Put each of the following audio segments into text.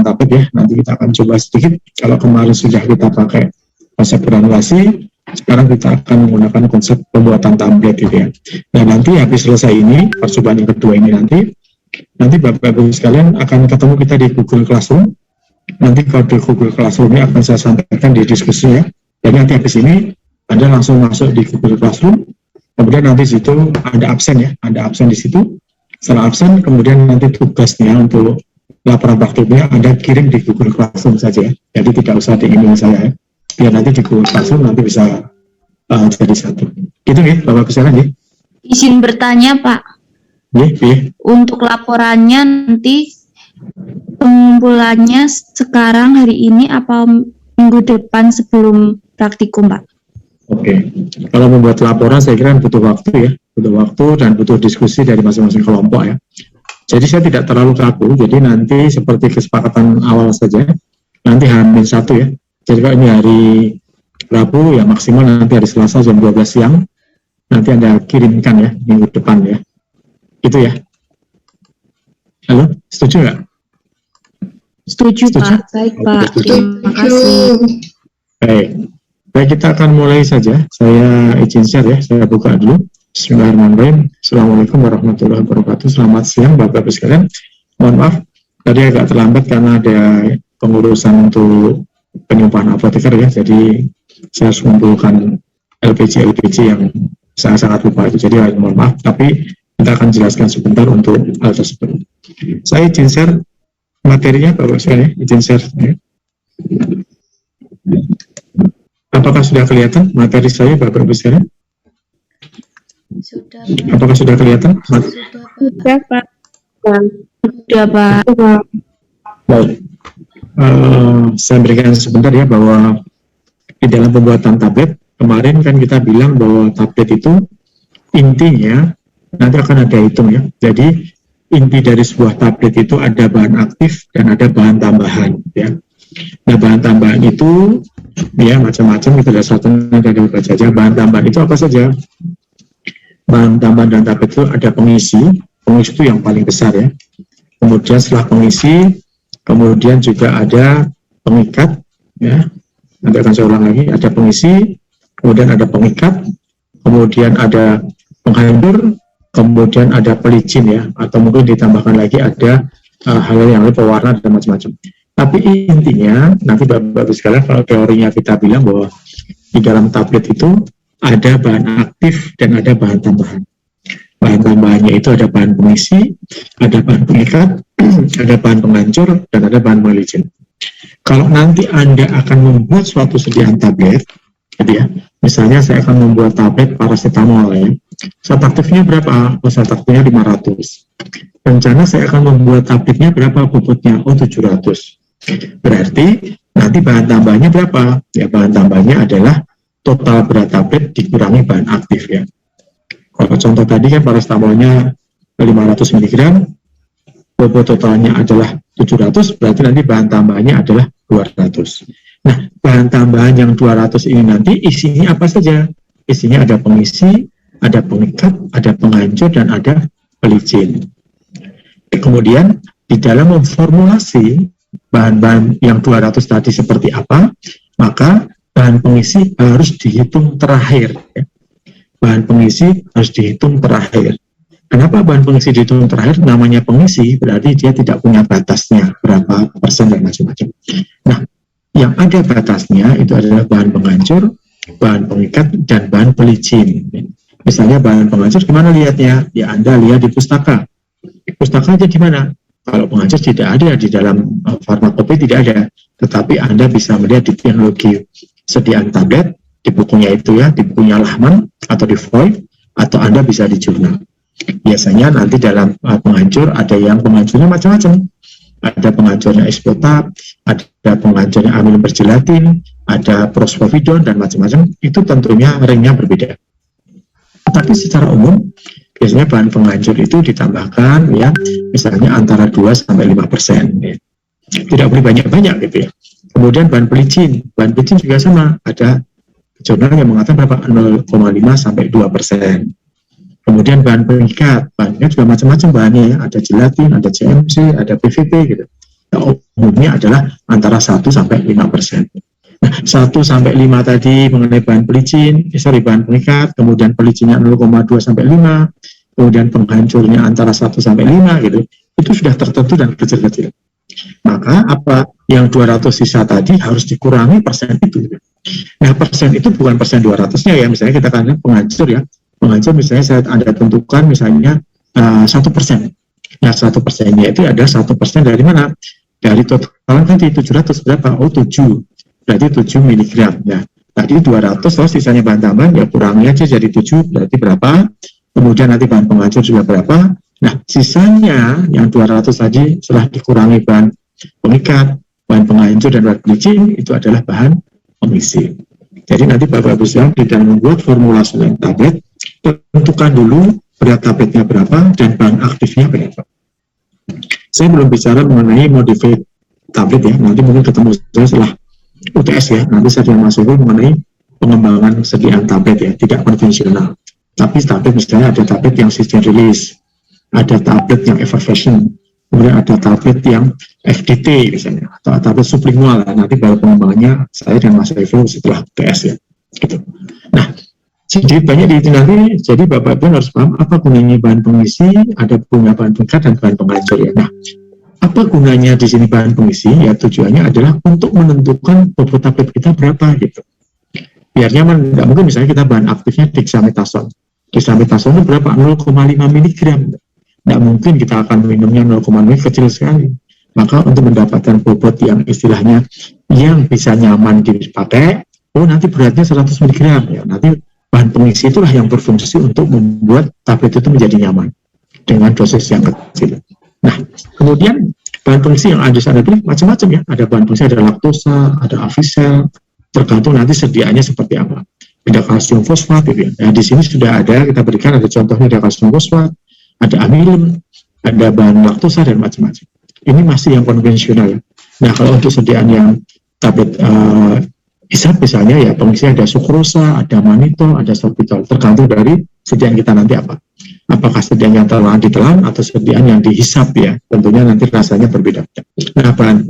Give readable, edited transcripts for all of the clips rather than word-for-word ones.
pembuatan tablet ya. Nanti kita akan coba sedikit. Kalau kemarin sudah kita pakai konsep granulasi, sekarang kita akan menggunakan konsep pembuatan tablet gitu ya. Nah nanti habis selesai ini, percobaan yang kedua ini nanti Bapak-Ibu sekalian akan ketemu kita di Google Classroom. Nanti kalau di Google Classroom ini akan saya sampaikan di diskusi ya. Jadi nanti habis ini Anda langsung masuk di Google Classroom, kemudian nanti di situ ada absen ya, ada absen di situ. Setelah absen, kemudian nanti tugasnya untuk laporan waktunya Anda kirim di Google Classroom saja ya. Jadi tidak usah di email saya ya. Biar nanti di Google Classroom nanti bisa jadi satu. Gitu ya, Bapak bisa ya. Izin bertanya Pak. Ya. Untuk laporannya nanti pengumpulannya sekarang hari ini apa minggu depan sebelum praktikum Pak? Oke. Kalau membuat laporan saya kira butuh waktu ya, butuh waktu dan butuh diskusi dari masing-masing kelompok ya. Jadi saya tidak terlalu kaku. Jadi nanti seperti kesepakatan awal saja. Nanti H-1 ya. Jadi kalau ini hari Rabu ya maksimal nanti hari Selasa jam 12 siang nanti Anda kirimkan ya minggu depan ya. Itu ya. Halo, setuju nggak? Setuju Pak. Baik Pak. Terima kasih. Baik, kita akan mulai saja. Saya izin share ya. Saya buka dulu. Bismillahirrahmanirrahim. Assalamualaikum warahmatullahi wabarakatuh. Selamat siang Bapak-Ibu sekalian. Mohon maaf tadi agak terlambat karena ada pengurusan untuk penyumpahan apoteker ya. Jadi saya harus mengumpulkan LPG yang saya sangat lupa itu. Jadi mohon maaf. Tapi kita akan jelaskan sebentar untuk hal tersebut. Saya izin share materinya Bapak sekalian, izin share. Ya. Apakah sudah kelihatan materi saya Bapak-Ibu sekalian? Sudah. Apakah sudah kelihatan? Sudah Pak. Sudah Pak. Baik. Saya berikan sebentar ya bahwa di dalam pembuatan tablet kemarin kan kita bilang bahwa tablet itu intinya nanti akan ada hitung ya. Jadi inti dari sebuah tablet itu ada bahan aktif dan ada bahan tambahan ya. Nah bahan tambahan itu ya macam-macam kita lihat satunya dari baca saja. Bahan tambahan itu apa saja? Bahan tambahan dan tablet itu ada pengisi itu yang paling besar ya. Kemudian setelah pengisi, kemudian juga ada pengikat ya. Nanti akan saya ulang lagi, ada pengisi, kemudian ada pengikat, kemudian ada penghancur, kemudian ada pelicin ya, atau mungkin ditambahkan lagi ada hal yang lain pewarna dan macam-macam. Tapi intinya nanti Bapak-Ibu sekalian kalau teorinya kita bilang bahwa di dalam tablet itu ada bahan aktif dan ada bahan tambahan. Bahan tambahannya itu ada bahan pengisi, ada bahan pengikat, ada bahan penghancur, dan ada bahan pelicin. Kalau nanti Anda akan membuat suatu sediaan tablet, gitu ya, misalnya saya akan membuat tablet paracetamol ya, zat aktifnya berapa? Zat aktifnya 500. Rencana saya akan membuat tabletnya berapa bobotnya? 700. Berarti nanti bahan tambahnya berapa? Ya bahan tambahnya adalah total berat tablet dikurangi bahan aktif ya. Kalau contoh tadi kan paracetamolnya 500 mg, bobot totalnya adalah 700, berarti nanti bahan tambahnya adalah 200. Nah, bahan tambahan yang 200 ini nanti isinya apa saja? Isinya ada pengisi, ada pengikat, ada penghancur, dan ada pelicin. Kemudian, di dalam memformulasi bahan-bahan yang 200 tadi seperti apa, maka bahan pengisi harus dihitung terakhir. Ya. Bahan pengisi harus dihitung terakhir. Kenapa bahan pengisi dihitung terakhir? Namanya pengisi, berarti dia tidak punya batasnya, berapa persen dan macam-macam. Nah, yang ada batasnya itu adalah bahan penghancur, bahan pengikat, dan bahan pelicin. Misalnya bahan penghancur, gimana lihatnya? Ya, Anda lihat di pustaka. Pustaka aja di mana? Kalau penghancur tidak ada, di dalam farmakope tidak ada. Tetapi Anda bisa melihat di teknologi sediaan tablet, di bukunya itu ya, di bukunya Lahman, atau di Voigt, atau Anda bisa di jurnal. Biasanya nanti dalam penghancur ada yang penghancurnya macam-macam. Ada penghancurnya ispotab, ada penghancurnya amilin bergelatin, ada prospovidon, dan macam-macam. Itu tentunya ringnya berbeda. Tapi secara umum, biasanya bahan penghancur itu ditambahkan ya, misalnya antara 2-5%. Ya. Tidak boleh banyak-banyak gitu ya. Kemudian bahan pelicin juga sama, ada jurnal yang mengatakan berapa 0,5-2%. Kemudian bahan pengikat juga macam-macam bahannya ya, ada gelatin, ada CMC, ada PVP gitu. umumnya adalah antara 1 sampai 5%. Nah, 1 sampai 5 tadi mengenai bahan pelicin, bahan pengikat, kemudian pelicinnya 0,2 sampai 5, kemudian penghancurnya antara 1 sampai 5 gitu. Itu sudah tertentu dan kecil-kecil. Maka apa yang 200 sisa tadi harus dikurangi persen itu. Nah, persen itu bukan persen 200-nya ya, misalnya kita kan penghancur ya. Penghancur misalnya saya ada tentukan misalnya 1%. Nah, 1%-nya itu ada 1% dari mana? Dari total tadi 700 berapa? Oh, 7. Berarti 7 miligram. Ya. Tadi 200, so sisanya bahan tambahan, ya kurangi aja jadi 7, berarti berapa? Kemudian nanti bahan penghancur juga berapa? Nah, sisanya yang 200 tadi setelah dikurangi bahan pengikat, bahan penghancur, dan bahan pelicin, itu adalah bahan pengisi. Jadi nanti Bapak-Ibu sekalian di dalam membuat formulasi tablet, tentukan dulu berat tabletnya berapa dan bahan aktifnya berapa. Saya belum bicara mengenai modified tablet ya, nanti mungkin ketemu saya setelah UTS ya, nanti saya akan masuk mengenai pengembangan sediaan tablet ya, tidak konvensional. Tapi tablet misalnya ada tablet yang system release, ada tablet yang effervescent, kemudian ada tablet yang FDT misalnya, atau tablet sublingual, nanti baru pengembangannya saya dan Mas Evo setelah UTS ya. Gitu. Nah, jadi banyak di nanti, jadi Bapak-Ibu harus paham apa gunanya bahan pengisi, ada guna bahan pengikat dan bahan penghancur ya. Nah, apa gunanya di sini bahan pengisi? Ya tujuannya adalah untuk menentukan bobot tablet kita berapa gitu. Biar nyaman, nggak mungkin misalnya kita bahan aktifnya dexamethasone. Dexamethasone itu berapa? 0,5 mg. Nggak mungkin kita akan minumnya 0,5 kecil sekali. Maka untuk mendapatkan bobot yang istilahnya yang bisa nyaman dipakai, oh nanti beratnya 100 mg ya. Nanti bahan pengisi itulah yang berfungsi untuk membuat tablet itu menjadi nyaman dengan dosis yang kecil. Nah, kemudian bahan pengisi yang ada di sana itu macam-macam ya. Ada bahan pengisi, ada laktosa, ada avisel, tergantung nanti sediaannya seperti apa. Ada kalsium fosfat gitu ya. Nah, di sini sudah ada, kita berikan ada contohnya, ada kalsium fosfat, ada amilum, ada bahan laktosa dan macam-macam. Ini masih yang konvensional. Nah, kalau untuk sediaan yang tablet isap misalnya ya, pengisi ada sukrosa, ada manitol, ada sorbitol, tergantung dari sediaan kita nanti apa. Apakah sediaan yang telah ditelan atau sediaan yang dihisap ya, tentunya nanti rasanya berbeda. Nah, bahan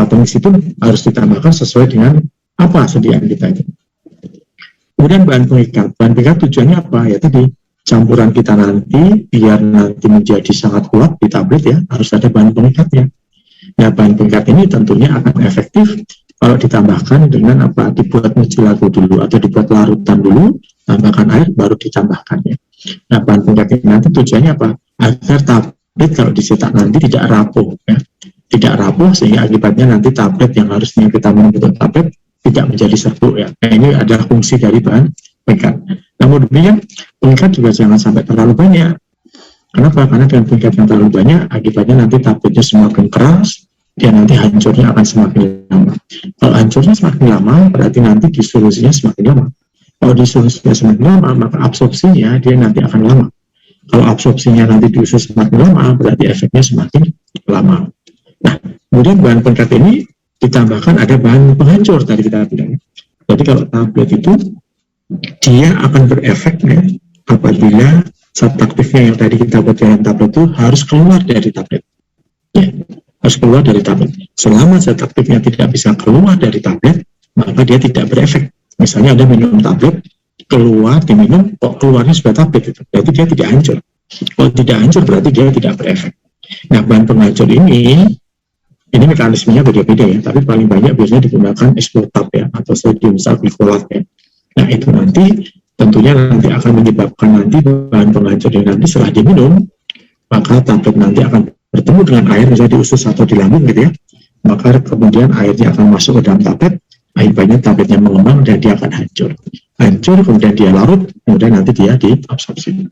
pengisi pun harus ditambahkan sesuai dengan apa sediaan kita itu. Kemudian bahan pengikat tujuannya apa ya, tadi campuran kita nanti biar nanti menjadi sangat kuat di tablet ya, harus ada bahan pengikatnya. Nah, bahan pengikat ini tentunya akan efektif kalau ditambahkan dengan apa, dibuat mucilago dulu atau dibuat larutan dulu, tambahkan air baru ditambahkannya. Nah, bahan pengikat ini nanti tujuannya apa? Agar tablet kalau dicetak nanti tidak rapuh ya. Tidak rapuh sehingga akibatnya nanti tablet yang harusnya kita membentuk tablet tidak menjadi serbuk ya. Nah, ini adalah fungsi dari bahan pengikat. Namun demikian, pengikat juga jangan sampai terlalu banyak. Kenapa? Karena dengan pengikat yang terlalu banyak, akibatnya nanti tabletnya semakin keras, dan nanti hancurnya akan semakin lama. Kalau hancurnya semakin lama, berarti nanti disolusinya semakin lama. Kalau disolusinya semakin lama, maka absorpsinya dia nanti akan lama. Kalau absorpsinya nanti diusus semakin lama, berarti efeknya semakin lama. Nah, kemudian bahan pengikat ini ditambahkan ada bahan penghancur tadi kita bilang. Jadi kalau tablet itu dia akan berefek ya, apabila zat aktifnya yang tadi kita buat dalam tablet itu harus keluar dari tablet. Ya, harus keluar dari tablet. Selama zat aktifnya tidak bisa keluar dari tablet, maka dia tidak berefek. Misalnya ada minum tablet, keluar diminum, kok keluarnya sudah tablet itu, berarti dia tidak hancur. Kalau tidak hancur berarti dia tidak berefek. Nah, bahan penghancur ini mekanismenya beda-beda ya, tapi paling banyak biasanya digunakan islotab ya, atau sodium salvikolat ya. Nah, itu nanti tentunya nanti akan menyebabkan nanti bahan penghancur ini nanti setelah diminum, maka tablet nanti akan bertemu dengan air, misalnya di usus atau di lambung gitu ya, maka kemudian airnya akan masuk ke dalam tablet, akibatnya tabletnya mengembang dan dia akan hancur, kemudian dia larut, kemudian nanti dia diabsorpsi.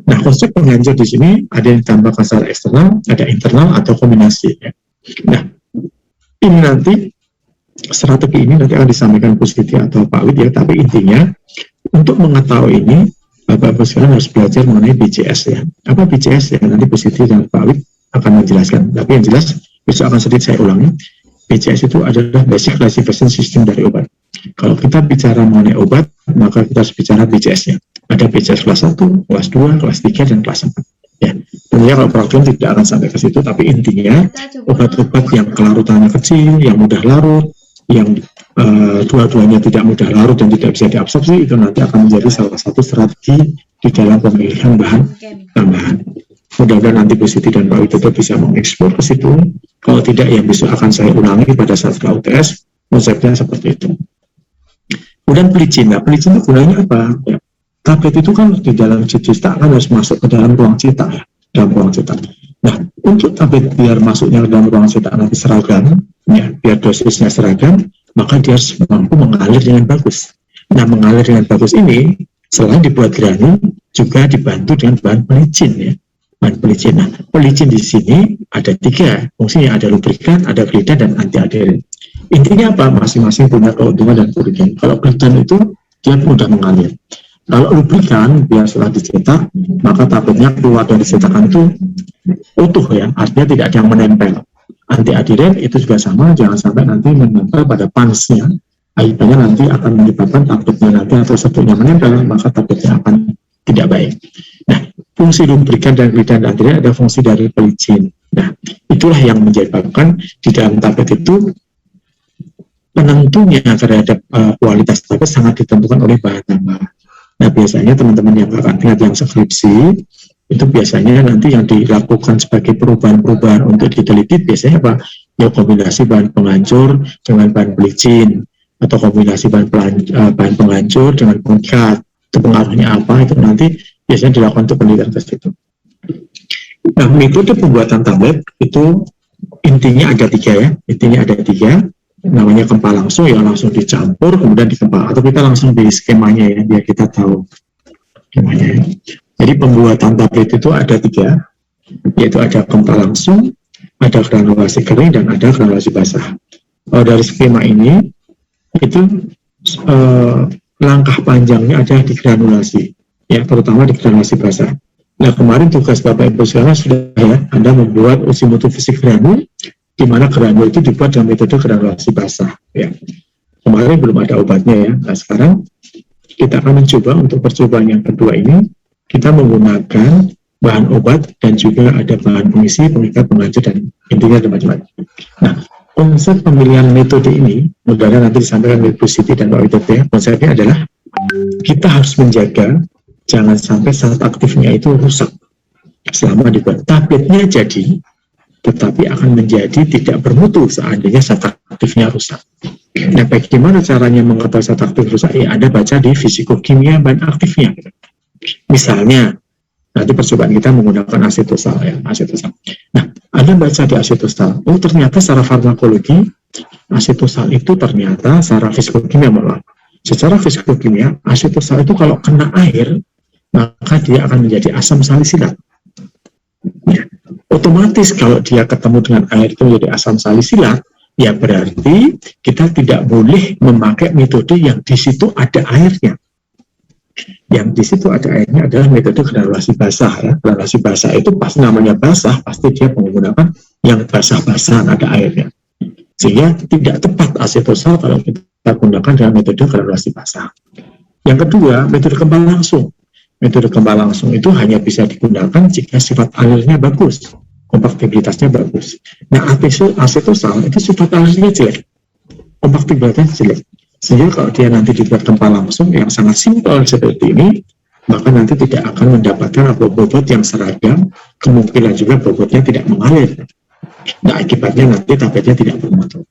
Nah, konsep penghancur di sini ada yang ditambahkan secara eksternal, ada internal atau kombinasi ya. Nah, ini nanti strategi ini nanti akan disampaikan Bu Siti atau Pak Wid ya, tapi intinya untuk mengetahui ini Bapak-Ibu sekalian harus belajar mengenai BCS ya. Apa BCS ya? Nanti Bu Siti dan Pak Wid akan menjelaskan. Tapi yang jelas besok akan sedikit saya ulangi. BCS itu adalah Basic Classification System dari obat. Kalau kita bicara mengenai obat, maka kita harus bicara BCS-nya. Ada BCS kelas 1, kelas 2, kelas 3, dan kelas 4. Ya. Tentunya kalau protein tidak akan sampai ke situ, tapi intinya obat-obat yang kelarutannya kecil, yang mudah larut, yang dua-duanya tidak mudah larut dan tidak bisa diabsorpsi, itu nanti akan menjadi salah satu strategi di dalam pemilihan bahan tambahan. Mudah-mudahan nanti Bu Siti dan Pak Widodo bisa mengeksplor ke situ. Kalau tidak, ya besok akan saya ulangi pada saat KUTS, konsepnya seperti itu. Kemudian pelicin. Nah, pelicin itu gunanya apa? Ya, tablet itu kan di dalam cetak kan harus masuk ke dalam ruang cetak ya, dalam ruang cetak. Nah, untuk tablet biar masuknya ke dalam ruang cetak nanti seragam, ya, biar dosisnya seragam, maka dia harus mampu mengalir dengan bagus. Nah, mengalir dengan bagus ini selain dibuat granul, juga dibantu dengan bahan pelicin ya. Bahan pelicin. Nah, pelicin di sini ada 3 fungsinya, ada lubrikan, ada glidan, dan antiadherin. Intinya apa? Masing-masing punya keuntungan dan kerugian. Kalau glidan itu dia mudah mengalir. Kalau lubrikan, biar setelah dicetak, maka tabletnya keluar dari cetakan itu utuh ya, artinya tidak ada yang menempel. Antiadherin itu juga sama, jangan sampai nanti menempel pada pansnya. Akibatnya nanti akan menyebabkan tabletnya nanti atau sebutnya menempel, maka tabletnya akan tidak baik. Nah, fungsi lubrikan dan glidan antiadherin ada fungsi dari pelicin. Nah, itulah yang menyebabkan di dalam tablet itu penentunya terhadap kualitas tablet sangat ditentukan oleh bahan tambahan. Nah, biasanya teman-teman yang akan lihat yang skripsi, itu biasanya nanti yang dilakukan sebagai perubahan-perubahan untuk diteliti, biasanya apa? Ya kombinasi bahan penghancur dengan bahan pelicin, atau kombinasi bahan penghancur dengan pengikat. Itu pengaruhnya apa, itu nanti biasanya dilakukan untuk penelitian ke situ. Nah, metode pembuatan tablet itu intinya ada 3 ya, intinya ada 3, namanya kempal langsung, ya langsung dicampur kemudian dikempal, atau kita langsung di skemanya ya, biar kita tahu skemanya ya. Jadi pembuatan tablet itu ada 3, yaitu ada kempal langsung, ada granulasi kering, dan ada granulasi basah. Dari skema ini itu langkah panjangnya ada di granulasi ya, terutama di granulasi basah. Nah, kemarin tugas Bapak Ibu sekalian sudah ya, Anda membuat uji mutu fisik granul, di mana granul itu dibuat dalam metode granulasi basah ya. Kemarin belum ada obatnya ya. Nah, sekarang kita akan mencoba untuk percobaan yang kedua ini, kita menggunakan bahan obat dan juga ada bahan pengisi, pengikat, penghancur, dan intinya ada macam-macam. Nah, konsep pemilihan metode ini, mudah-mudahan nanti disampaikan oleh Bu Siti dan Pak Widodo ya, konsepnya adalah kita harus menjaga jangan sampai zat aktifnya itu rusak selama dibuat. Tabletnya jadi, tetapi akan menjadi tidak bermutu seandainya zat aktifnya rusak. Nah, bagaimana caranya mengetahui zat aktif rusak? Ya, Anda baca di fisikokimia bahan aktifnya. Misalnya, nanti percobaan kita menggunakan asetosal ya, asetosal. Nah, Anda baca di asetosal, oh ternyata secara farmakologi, asetosal itu ternyata secara fisikokimia malah. Secara fisikokimia, asetosal itu kalau kena air, maka dia akan menjadi asam salisilat. Ya. Otomatis kalau dia ketemu dengan air itu menjadi asam salisilat, ya berarti kita tidak boleh memakai metode yang di situ ada airnya. Yang di situ ada airnya adalah metode granulasi basah ya. Granulasi basah itu pas namanya basah, pasti dia menggunakan yang basah-basahan ada airnya. Sehingga tidak tepat asetosal kalau kita gunakan dalam metode granulasi basah. Yang kedua, metode kempal langsung. Metode kempal langsung itu hanya bisa digunakan jika sifat alirnya bagus, kompaktibilitasnya bagus. Nah, asetosal itu sifat alirnya jelek, kompaktibilitasnya jelek. Sehingga kalau dia nanti dibuat kempal langsung yang sangat simpel seperti ini, maka nanti tidak akan mendapatkan bobot yang seragam, kemungkinan juga bobotnya tidak mengalir. Nah, akibatnya nanti tabletnya tidak bermutu.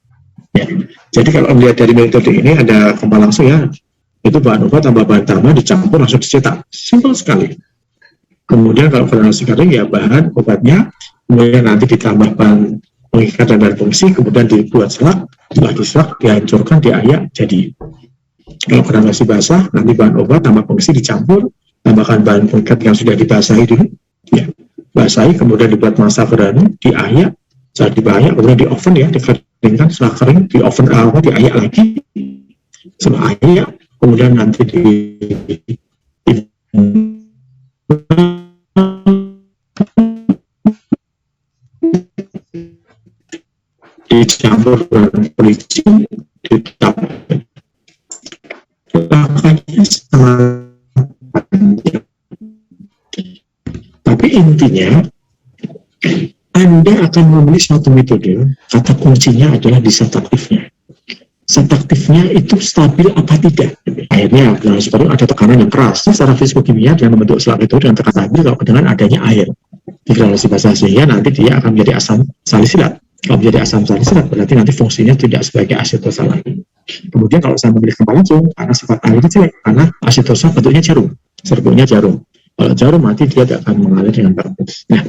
Ya. Jadi kalau melihat dari metode ini ada kempal langsung ya, itu bahan obat tambah bahan tambah dicampur langsung dicetak, simpel sekali. Kemudian kalau granulasi kering ya bahan obatnya, kemudian nanti ditambah bahan pengikat dan bahan fungsi, kemudian dibuat selak, setelah diselak dihancurkan, diayak, jadi. Kalau granulasi basah nanti bahan obat tambah fungsi dicampur, tambahkan bahan pengikat yang sudah dibasahi dulu, ya basahi, kemudian dibuat massa granul, diayak, saat diayak kemudian di oven ya, dikeringkan, setelah kering di oven diayak lagi, setelah ayak kemudian nanti dicampur dengan pelicin, ditambah langkahnya sangat panjang. Tapi intinya Anda akan memilih suatu metode, kata kuncinya adalah di zat aktifnya. Zat aktifnya itu stabil apa tidak. Akhirnya granulasi kering ada tekanan yang keras. Secara fisikokimia dia membentuk selat itu dengan tekanan stabil kalau dengan adanya air di granulasi basah, sehingga nanti dia akan menjadi asam salisilat. Kalau menjadi asam salisilat berarti nanti fungsinya tidak sebagai asetosa lagi. Kemudian kalau saya memilih kembali langsung, karena sifat air itu jelek, karena asetosa bentuknya jarum, serbuknya jarum. Kalau jarum mati dia tidak akan mengalir dengan bagus. Nah,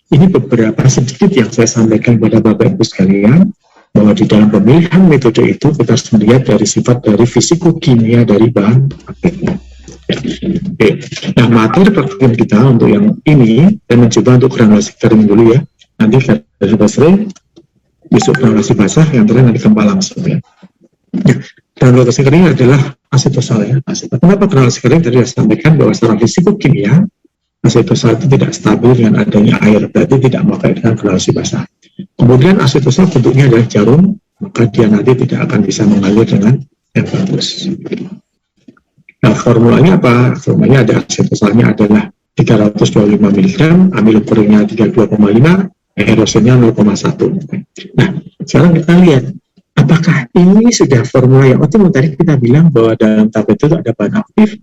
ini beberapa sedikit yang saya sampaikan kepada Bapak Ibu sekalian, bahwa di dalam pemilihan metode itu kita harus melihat dari sifat dari fisikokimia dari bahan aktifnya. Ya. Oke. Nah, materi praktikum kita untuk yang ini, saya mencoba untuk granulasi kering dulu ya. Nanti dari basah, besok granulasi basah, yang terakhir nanti kembali langsung ya. Nah, granulasi kering adalah asetosa ya. Kenapa granulasi kering? Tadi saya sampaikan bahwa secara fisikokimia asetosa itu tidak stabil dengan adanya air, berarti tidak memakai dengan granulasi basah. Kemudian asetosa bentuknya adalah jarum, maka dia nanti tidak akan bisa mengalir dengan yang bagus. Nah, formulanya apa? Formulanya ada asetosanya adalah 325 mg, amilum keringnya 32,5, aerosolnya 0,1. Nah, sekarang kita lihat, apakah ini sudah formula yang optimal? Tadi kita bilang bahwa dalam tablet itu ada bahan aktif,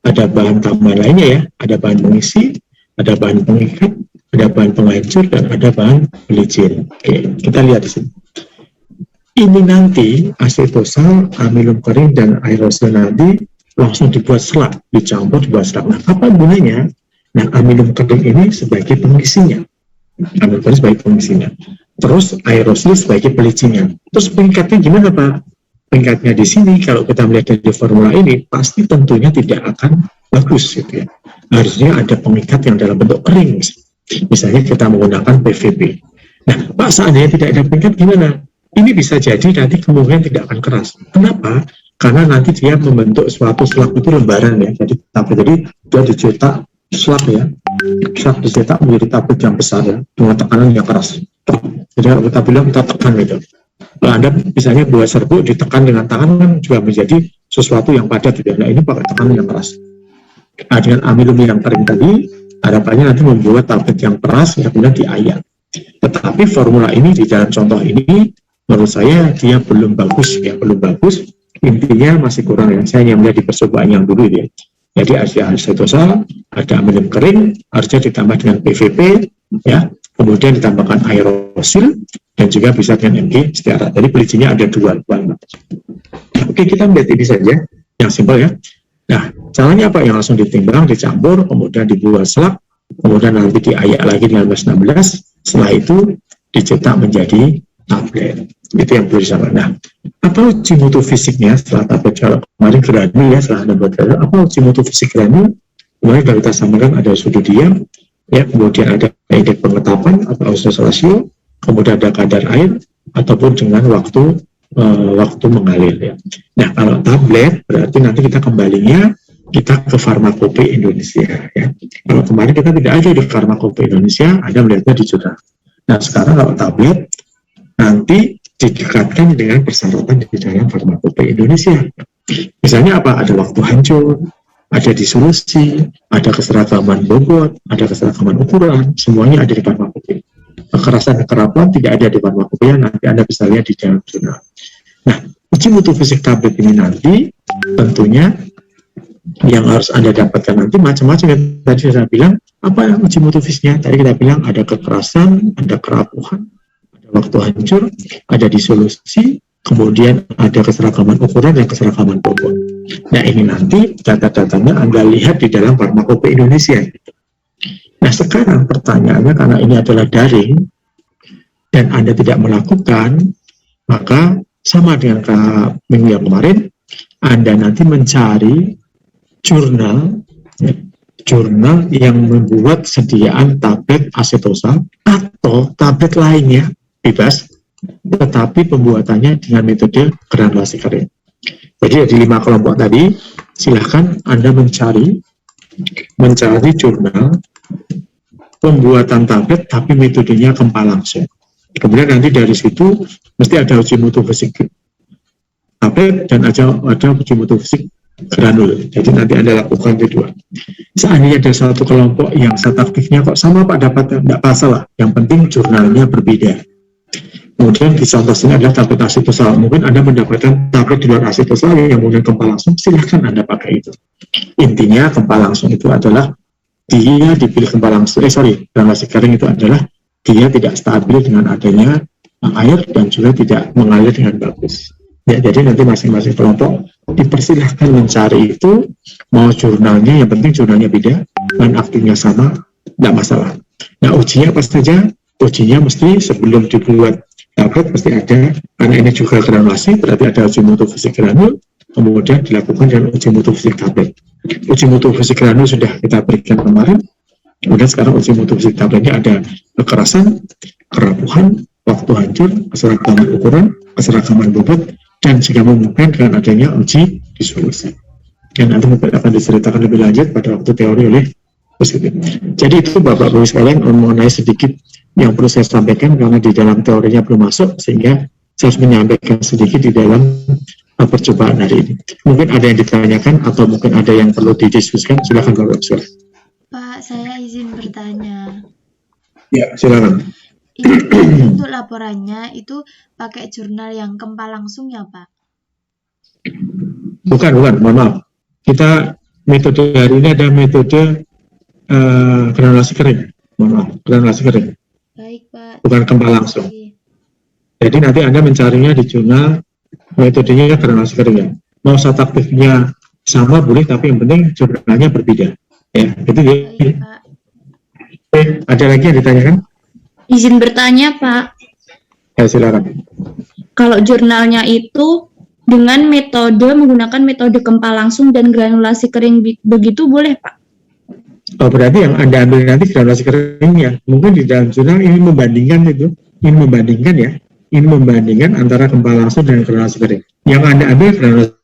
ada bahan tambahan lainnya ya, ada bahan pengisi, ada bahan pengikat, ada bahan penghancur, dan ada bahan pelicin. Oke, kita lihat di sini. Ini nanti asetosa, amilum kering, dan aerosol nanti langsung dibuat selat, dicampur, dibuat selat. Nah, apa gunanya? Nah, amilum kering ini sebagai pengisinya. Amilum kering sebagai pengisinya. Terus aerosol sebagai pelicinnya. Terus pengikatnya gimana, Pak? Pengikatnya di sini, kalau kita melihat dari formula ini, pasti tentunya tidak akan bagus gitu ya. Harusnya ada pengikat yang dalam bentuk kering. Misalnya kita menggunakan PVP. Nah, Pak, seandainya tidak ada pengikat gimana? Ini bisa jadi nanti kemungkinan tidak akan keras. Kenapa? Karena nanti dia membentuk suatu slug itu lembaran ya. Jadi dia dicetak slug ya. Slug dicetak menjadi tablet yang besar ya, dengan tekanan yang keras. Jadi kalau kita bilang kita tekan gitu. Kalau Anda misalnya buat serbuk ditekan dengan tangan kan juga menjadi sesuatu yang padat gitu. Nah, ini pakai tekanan yang keras. Nah, dengan amilum yang kering tadi, harapannya nanti membuat tablet yang keras yang kemudian diayak. Tetapi formula ini di dalam contoh ini menurut saya dia belum bagus ya, belum bagus. Intinya masih kurang ya. Saya hanya melihat di percobaan yang dulu ya. Jadi ada asetosa, ada amilum kering, harusnya ditambah dengan PVP ya, kemudian ditambahkan aerosil dan juga bisa dengan Mg setara. Jadi pelicinnya ada dua. Oke, kita melihat ini saja yang simpel ya. Nah, caranya apa? Yang langsung ditimbang, dicampur, kemudian dibuat selak, kemudian nanti diayak lagi dengan plus 16, setelah itu dicetak menjadi tablet. Itu yang perlu disampaikan. Nah, apa uji mutu fisiknya setelah tablet? Kalau kemarin granul ya, setelah ada buat granul, apa uji mutu fisik granul? Kemudian kalau kita sampaikan ada suhu diam, ya, kemudian ada indeks pengetapan atau Austen ratio, kemudian ada kadar air, ataupun dengan waktu mengalir ya. Nah, kalau tablet berarti nanti kita kembalinya kita ke Farmakope Indonesia ya. Kalau kemarin kita tidak ada di Farmakope Indonesia, Anda melihatnya di jurnal. Nah, sekarang kalau tablet nanti didekatkan dengan persyaratan di dalam Farmakope Indonesia. Misalnya apa? Ada waktu hancur, ada disolusi, ada keseragaman bobot, ada keseragaman ukuran, semuanya ada di Farmakope. Kekerasan kerapuan tidak ada di Farmakope, nanti Anda bisa lihat di dalam jurnal. Nah, uji mutu fisik tablet ini nanti tentunya yang harus Anda dapatkan nanti macam-macam yang tadi saya bilang. Apa yang uji mutu fisiknya? Tadi kita bilang ada kekerasan, ada kerapuhan, ada waktu hancur, ada disolusi, kemudian ada keseragaman ukuran dan keseragaman bobot. Nah, ini nanti data-datanya Anda lihat di dalam Farmakope Indonesia. Nah, sekarang pertanyaannya, karena ini adalah daring dan Anda tidak melakukan, maka sama dengan minggu yang kemarin, Anda nanti mencari jurnal yang membuat sediaan tablet asetosa atau tablet lainnya bebas, tetapi pembuatannya dengan metode granulasi kering. Jadi di 5 kelompok tadi, silahkan Anda mencari jurnal pembuatan tablet tapi metodenya kempal langsung. Kemudian nanti dari situ mesti ada uji mutu fisik tablet dan ada uji mutu fisik granul. Jadi nanti Anda lakukan kedua. Seandainya ada satu kelompok yang zat aktifnya kok sama Pak dapatnya, tidak masalah. Yang penting jurnalnya berbeda. Kemudian di contoh sini adalah tablet asitosal. Mungkin Anda mendapatkan tablet di luar asitosal yang kemudian kempal langsung, silahkan Anda pakai itu. Intinya kempal langsung itu adalah dia dipilih kempal langsung, granulasi kering itu adalah dia tidak stabil dengan adanya air dan juga tidak mengalir dengan bagus. Ya, jadi nanti masing-masing kelompok dipersilahkan mencari itu, mau jurnalnya, yang penting jurnalnya beda, dan aktifnya sama, tidak masalah. Nah, ujinya apa saja? Ujinya mesti sebelum dibuat tablet mesti ada, karena ini juga granulasi, berarti ada uji mutu fisik granul, kemudian dilakukan dengan uji mutu fisik tablet. Uji mutu fisik granul sudah kita berikan kemarin, kemudian sekarang uji mutu fisik tabletnya ada kekerasan, kerapuhan, waktu hancur, keseragaman ukuran, keseragaman bobot, dan jika memungkinkan dengan adanya uji disolusi. Dan nanti akan diceritakan lebih lanjut pada waktu teori oleh positif. Jadi itu Bapak-Ibu sekalian mengenai sedikit yang perlu saya sampaikan karena di dalam teorinya belum masuk, sehingga saya harus menyampaikan sedikit di dalam percobaan hari ini. Mungkin ada yang ditanyakan atau mungkin ada yang perlu didiskusikan, silakan Bapak Ibu. Pak, saya izin bertanya. Ya, silakan. Untuk laporannya itu pakai jurnal yang kempal langsung ya Pak? Bukan, mohon maaf. Kita metode hari ini ada metode granulasi kering. Mohon maaf, granulasi kering. Baik Pak. Bukan kempal langsung. Jadi nanti Anda mencarinya di jurnal metodenya granulasi kering ya. Mau zat aktifnya sama boleh, tapi yang penting jurnalnya berbeda. Ya, itu ya. Baik Pak. Oke, ada lagi yang ditanyakan? Izin bertanya, Pak. Ya, silakan. Kalau jurnalnya itu dengan menggunakan metode kempal langsung dan granulasi kering begitu boleh, Pak? Oh, berarti yang Anda ambil nanti granulasi keringnya. Mungkin di dalam jurnal ini membandingkan antara kempal langsung dan granulasi kering. Yang Anda ambil granulasi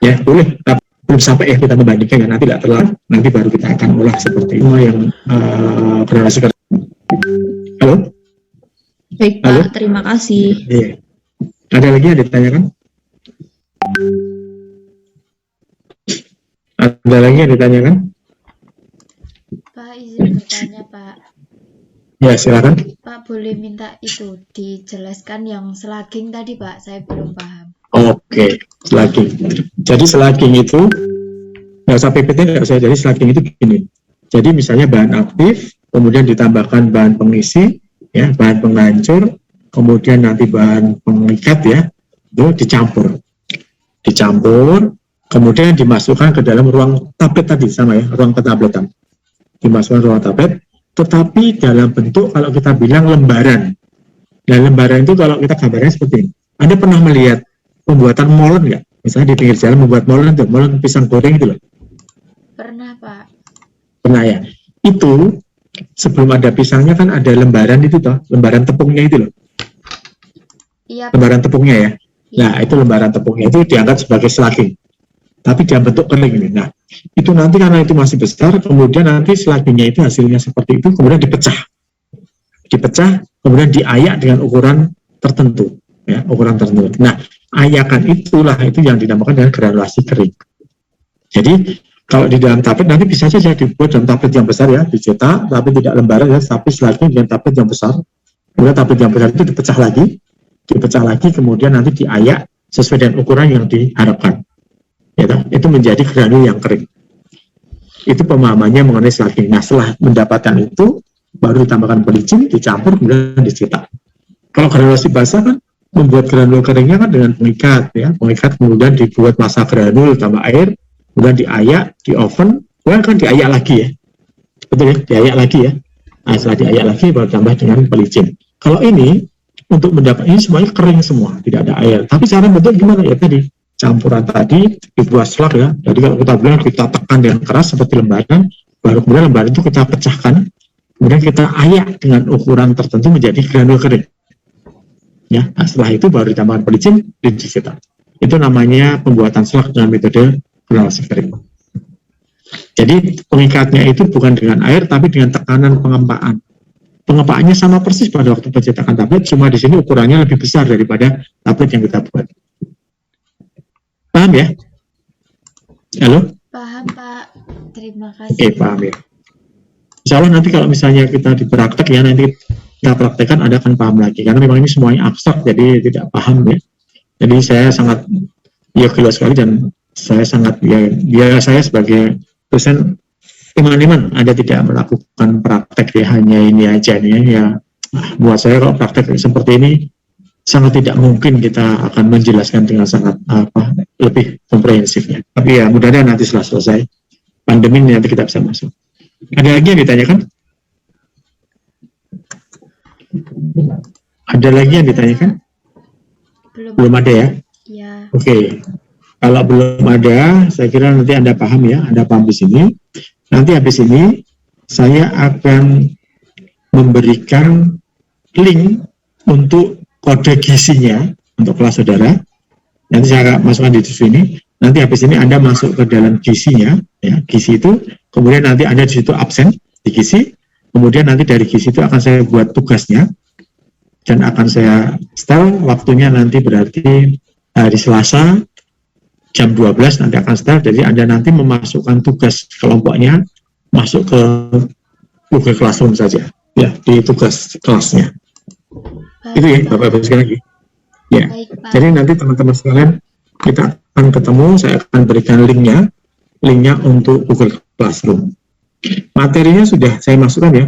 ya boleh, tapi belum sampai ya kita membandingkan ya, nanti tidak terlalu, nanti baru kita akan olah seperti itu yang granulasi kering. Halo? Baik Pak, Halo? terima kasih. Iya. Ada lagi yang ditanyakan? Ada lagi yang ditanyakan? Pak, izin bertanya Pak. Ya, silakan. Pak, boleh minta itu dijelaskan yang slugging tadi Pak, saya belum paham. Oke, slugging. Jadi slugging itu, nggak usah PPT, nggak usah. Jadi slugging itu begini. Jadi misalnya bahan aktif, kemudian ditambahkan bahan pengisi, ya, bahan penghancur, kemudian nanti bahan pengikat ya, itu dicampur, kemudian dimasukkan ke dalam ruang tablet tadi, sama ya, ruang ketabletan. Dimasukkan ruang tablet, tetapi dalam bentuk kalau kita bilang lembaran. Nah, lembaran itu kalau kita gambarnya seperti ini. Anda pernah melihat pembuatan molen nggak? Misalnya di pinggir jalan membuat molen itu, molen pisang goreng itu loh. Pernah Pak. Pernah ya? Itu sebelum ada pisangnya kan ada lembaran itu toh, lembaran tepungnya itu loh. Iya Pak. Lembaran tepungnya ya. Nah, Iya. itu lembaran tepungnya itu dianggap sebagai slugging. Tapi dalam bentuk kering ini. Nah, itu nanti karena itu masih besar, kemudian nanti sluggingnya itu hasilnya seperti itu, kemudian dipecah, kemudian diayak dengan ukuran tertentu, ya, ukuran tertentu. Nah, ayakan itulah itu yang dinamakan dengan granulasi kering. Jadi kalau di dalam tablet nanti bisa saja dibuat dalam tablet yang besar ya, dicetak, tapi tidak lembaran ya, tapi slugging dengan tablet yang besar. Kemudian tablet yang besar itu dipecah lagi, kemudian nanti diayak sesuai dengan ukuran yang diharapkan. Ya, itu menjadi granul yang kering. Itu pemahamannya mengenai slugging. Nah, setelah mendapatkan itu, baru ditambahkan pelicin, dicampur, kemudian dicetak. Kalau granulasi basah kan, membuat granul keringnya kan dengan pengikat, ya, pengikat kemudian dibuat massa granul tambah air, kemudian diayak di oven, kemudian kan diayak lagi ya, betul ya, diayak lagi ya. Nah, setelah diayak lagi baru tambah dengan pelicin. Kalau ini untuk mendapat ini semuanya kering semua, tidak ada air. Tapi cara bentuk gimana ya tadi? Campuran tadi dibuat slug ya. Jadi kalau kita bilang kita tekan dengan keras seperti lembaran, baru kemudian lembaran itu kita pecahkan, kemudian kita ayak dengan ukuran tertentu menjadi granul kering. Ya, nah setelah itu baru ditambahkan pelicin dan dicetak. Itu namanya pembuatan selak dengan metode granulasi kering. Jadi pengikatnya itu bukan dengan air, tapi dengan tekanan pengempaan. Pengempaannya sama persis pada waktu pencetakan tablet, cuma di sini ukurannya lebih besar daripada tablet yang kita buat. Paham ya? Halo? Paham, Pak. Terima kasih. Oke, paham ya. Insya Allah nanti kalau misalnya kita di praktek ya, nanti kita praktekkan Anda akan paham lagi. Karena memang ini semuanya abstrak, jadi tidak paham ya. Jadi saya sangat gila sekali dan saya sangat saya sebagai dosen iman-iman Anda tidak melakukan praktek ya, hanya ini aja nih ya. Buat saya kalau praktek seperti ini sangat tidak mungkin kita akan menjelaskan dengan sangat lebih komprehensif ya. Tapi ya mudah-mudahan nanti setelah selesai pandemi ini nanti kita bisa masuk. Ada lagi yang ditanyakan? Ada lagi yang ditanyakan? Belum ada ya? Ya. Oke. Kalau belum ada, saya kira nanti Anda paham ya, Anda paham di sini. Nanti habis ini saya akan memberikan link untuk kode gizinya untuk kelas saudara. Nanti saya akan masukkan di sini. Nanti habis ini Anda masuk ke dalam gizinya, ya, gizi itu, kemudian nanti Anda di situ absen di gizi, kemudian nanti dari gizi itu akan saya buat tugasnya, dan akan saya setel waktunya nanti berarti hari Selasa jam 12 nanti akan setel, jadi Anda nanti memasukkan tugas kelompoknya masuk ke Google Classroom saja, ya, di tugas kelasnya. Baik, Itu ya, Pak. Bapak-Ibu sekali lagi. Ya, Baik, Pak. jadi nanti teman-teman sekalian kita akan ketemu, saya akan berikan linknya untuk Google Classroom. Materinya sudah saya masukkan ya,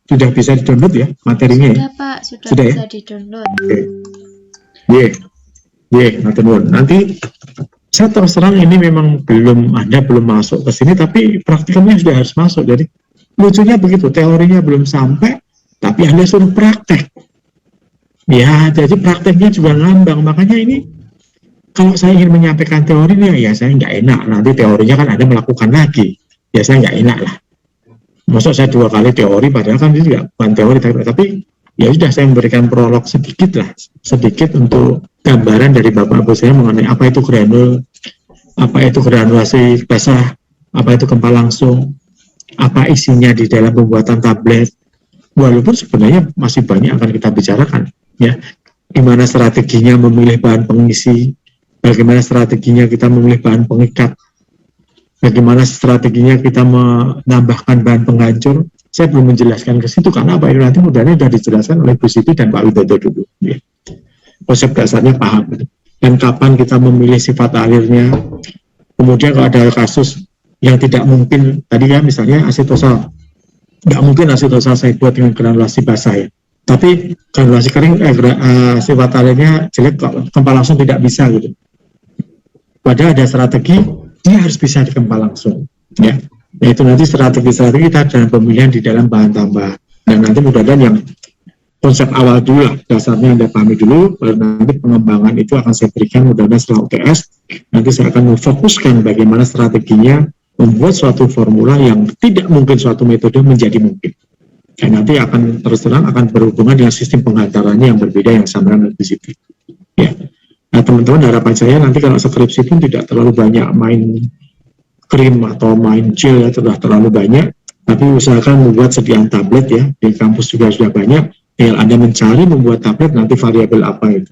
sudah bisa di-download ya materinya ya. Sudah, Pak. Sudah Sudah ya? bisa di-download. Nanti saya terus terang ini memang Anda belum masuk ke sini, tapi praktikumnya sudah harus masuk. Jadi lucunya begitu, teorinya belum sampai, tapi Anda suruh praktek. Ya, jadi prakteknya juga ngambang. Makanya ini, kalau saya ingin menyampaikan teorinya, ya saya nggak enak. Nanti teorinya kan Anda melakukan lagi. Ya saya nggak enak lah. Maksud saya 2 kali teori, padahal kan itu juga bukan teori. Tapi ya sudah, saya memberikan prolog sedikit untuk gambaran dari Bapak Ibu saya mengenai apa itu granul, apa itu granulasi basah, apa itu gempal langsung, apa isinya di dalam pembuatan tablet. Walaupun sebenarnya masih banyak akan kita bicarakan. Ya, gimana strateginya memilih bahan pengisi, bagaimana strateginya kita memilih bahan pengikat, bagaimana strateginya kita menambahkan bahan penghancur. Saya belum menjelaskan ke situ karena apa itu nanti mudahnya sudah dijelaskan oleh Bu Siti dan Pak Widodo dulu. Ya. Konsep dasarnya paham. Dan kapan kita memilih sifat alirnya. Kemudian kalau ada kasus yang tidak mungkin, tadi ya misalnya asitosal, nggak mungkin asitosal saya buat dengan granulasi basah ya. Tapi granulasi kering, sifat alirnya jelek kok, gempal langsung tidak bisa gitu. Padahal ada strategi, dia harus bisa dikempal langsung. Ya, yaitu nanti strategi-strategi kita dalam pemilihan di dalam bahan tambah. Dan nanti mudah-mudahan yang konsep awal dulu lah, dasarnya Anda pahami dulu, baru nanti pengembangan itu akan saya berikan mudah-mudahan setelah UTS. Nanti saya akan memfokuskan bagaimana strateginya membuat suatu formula yang tidak mungkin suatu metode menjadi mungkin. Dan nanti akan terus terang akan berhubungan dengan sistem penghantarannya yang berbeda yang sama dengan di situ. Ya. Nah teman-teman, harapan saya nanti kalau skripsi pun tidak terlalu banyak main krim atau main gel ya, terlalu banyak, tapi usahakan membuat sediaan tablet ya, di kampus juga sudah banyak, tinggal Anda mencari membuat tablet nanti variabel apa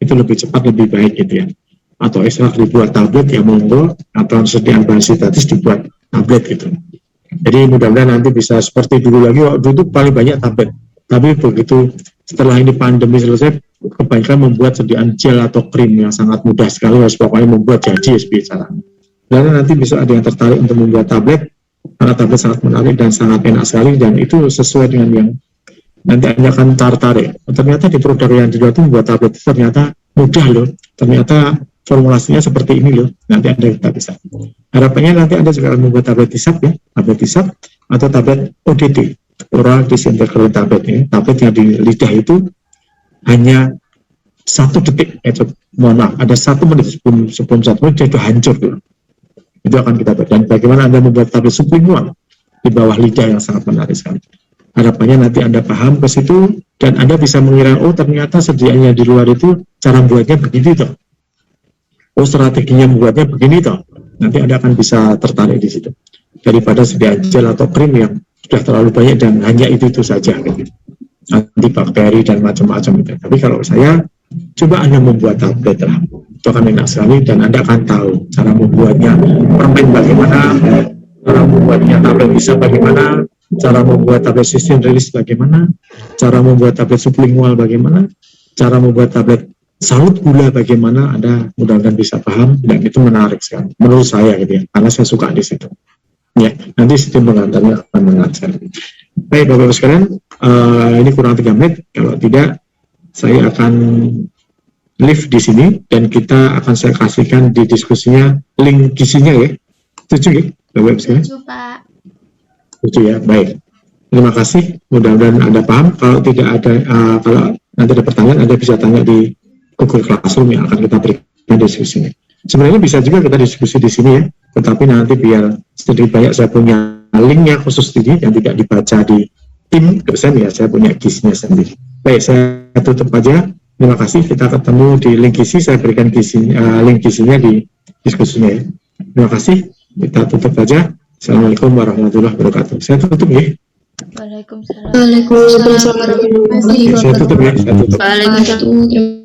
itu lebih cepat lebih baik gitu ya. Atau ekstrak dibuat tablet ya monggo, atau sediaan bahan sintetis dibuat tablet gitu. Jadi mudah-mudahan nanti bisa seperti dulu lagi, waktu itu paling banyak tablet. Tapi begitu setelah ini pandemi selesai, kebanyakan membuat sediaan gel atau krim yang sangat mudah sekali, harus pokoknya membuat jadi bicara. Dan nanti bisa ada yang tertarik untuk membuat tablet, karena tablet sangat menarik dan sangat enak sekali, dan itu sesuai dengan yang nanti Anda akan tertarik. Ternyata di produk yang di luar itu membuat tablet itu ternyata mudah loh, ternyata formulasinya seperti ini loh, nanti Anda bisa. Harapannya nanti Anda juga akan membuat tablet hisap ya, tablet hisap atau tablet ODT, oral disintegrated tablet ya. Tablet yang di lidah itu hanya 1 detik, mohon maaf, ada 1 menit sebelum 1 menit itu hancur dulu. Itu akan kita buat. Dan bagaimana Anda membuat tablet sublingual di bawah lidah yang sangat menarik sekali. Harapannya nanti Anda paham ke situ dan Anda bisa mengira, oh ternyata sediaannya di luar itu cara buatnya begini toh. oh strateginya membuatnya begini toh, nanti Anda akan bisa tertarik di situ. Daripada sedia gel atau krim yang sudah terlalu banyak dan hanya itu saja gitu. Antibakteri dan macam-macam gitu. Tapi kalau saya coba Anda membuat tablet lah, itu akan enak sekali dan Anda akan tahu cara membuatnya, permen bagaimana, cara membuatnya tablet bisa bagaimana, cara membuat tablet sistem rilis bagaimana, cara membuat tablet sublingual bagaimana, cara membuat tablet salut gula bagaimana. Anda mudah-mudahan bisa paham dan itu menarik sekali menurut saya gitu ya, karena saya suka di situ. Ya, nanti sistem pengantarnya akan mengajar. Baik Bapak-Bapak sekalian, ini kurang 3 menit. Kalau tidak, saya akan live di sini dan kita akan saya kasihkan di diskusinya link isinya ya. Setuju ya Bapak-Bapak sekalian? Setuju, Pak. Setuju ya, baik. Terima kasih. Mudah-mudahan Anda paham. Kalau tidak ada, kalau nanti ada pertanyaan, Anda bisa tanya di Google Classroom yang akan kita berikan diskusinya. Sebenarnya bisa juga kita diskusi di sini ya, tetapi nanti biar sedikit banyak saya punya linknya khusus ini yang tidak dibaca di tim dosen ya, saya punya GIS-nya sendiri. Baik, saya tutup aja. Terima kasih. Kita ketemu di link GIS. Saya berikan link GIS-nya di diskusinya ya. Terima kasih. Kita tutup aja. Assalamualaikum warahmatullahi wabarakatuh. Saya tutup ya. Waalaikumsalam. Waalaikumsalam warahmatullahi Saya tutup ya. Saya tutup. wabarakatuh.